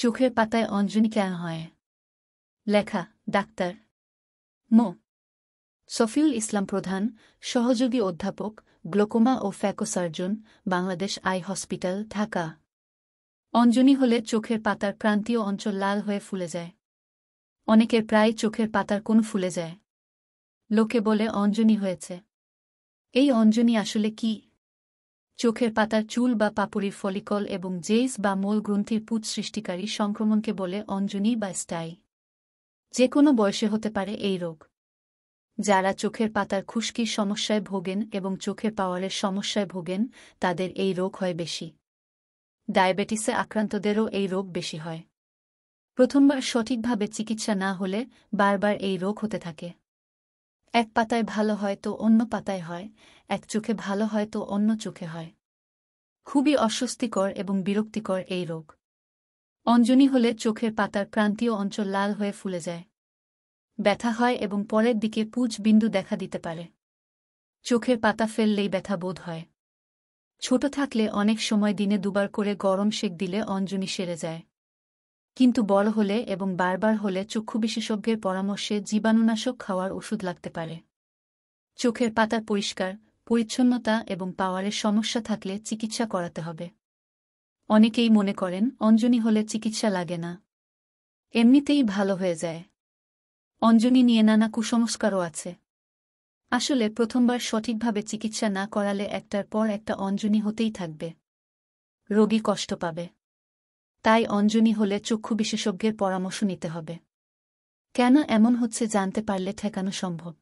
চোখের পাতায় অঞ্জনি কেন হয়? লেখা ডাক্তার মো. শফিউল ইসলাম প্রধান, সহযোগী অধ্যাপক, গ্লোকোমা ও phaco surgeon, Bangladesh eye hospital, Dhaka. অঞ্জনি হলে চোখের পাতার প্রান্তীয় অঞ্চল লাল হয়ে ফুলে যায়। অনেকের প্রায় চোখের পাতার কোণ ফুলে যায়। লোকে বলে অঞ্জনি হয়েছে। এই অঞ্জনি আসলে কি? চোখের পাতার চুল বা পাপড়ির ফলিকল এবং জেইস বা মূল গ্রন্থির পুঁজ সৃষ্টিকারী সংক্রমণকে বলে অঞ্জনি বা স্টাই। যে কোনো বয়সে হতে পারে এই রোগ। যারা চোখের পাতার খুশকির সমস্যায় ভোগেন এবং চোখের পাওয়ারের সমস্যায় ভোগেন তাদের এই রোগ হয় বেশি। ডায়াবেটিসে আক্রান্তদেরও এই রোগ বেশি হয়। প্রথমবার সঠিকভাবে চিকিৎসা না হলে বারবার এই রোগ হতে থাকে। এক পাতায় ভালো হয় তো অন্য পাতায় হয়, এক চোখে ভালো হয় তো অন্য চোখে হয়। খুবই অস্বস্তিকর এবং বিরক্তিকর এই রোগ। অঞ্জনি হলে চোখের পাতার প্রান্তীয় অঞ্চল লাল হয়ে ফুলে যায়। ব্যথা হয় এবং পরের দিকে পুঁজ বিন্দু দেখা দিতে পারে। চোখের পাতা ফেললেই ব্যথা বোধ হয়। ছোট থাকলে অনেক সময় দিনে দুবার করে গরম সেক দিলে অঞ্জনি সেরে যায়। কিন্তু বড় হলে এবং বারবার হলে চক্ষু বিশেষজ্ঞের পরামর্শে জীবাণুনাশক খাওয়ার ওষুধ লাগতে পারে। চোখের পাতার পরিষ্কার, পরিচ্ছন্নতা এবং পাওয়ারের সমস্যা থাকলে চিকিৎসা করাতে হবে। অনেকেই মনে করেন অঞ্জনি হলে চিকিৎসা লাগে না, এমনিতেই ভালো হয়ে যায়। অঞ্জনি নিয়ে নানা কুসংস্কারও আছে। আসলে প্রথমবার সঠিকভাবে চিকিৎসা না করালে একটার পর একটা অঞ্জনি হতেই থাকবে। রোগী কষ্ট পাবে। তাই অঞ্জনি হলে চক্ষু বিশেষজ্ঞের পরামর্শ নিতে হবে। কেন এমন হচ্ছে জানতে পারলে ঠেকানো সম্ভব।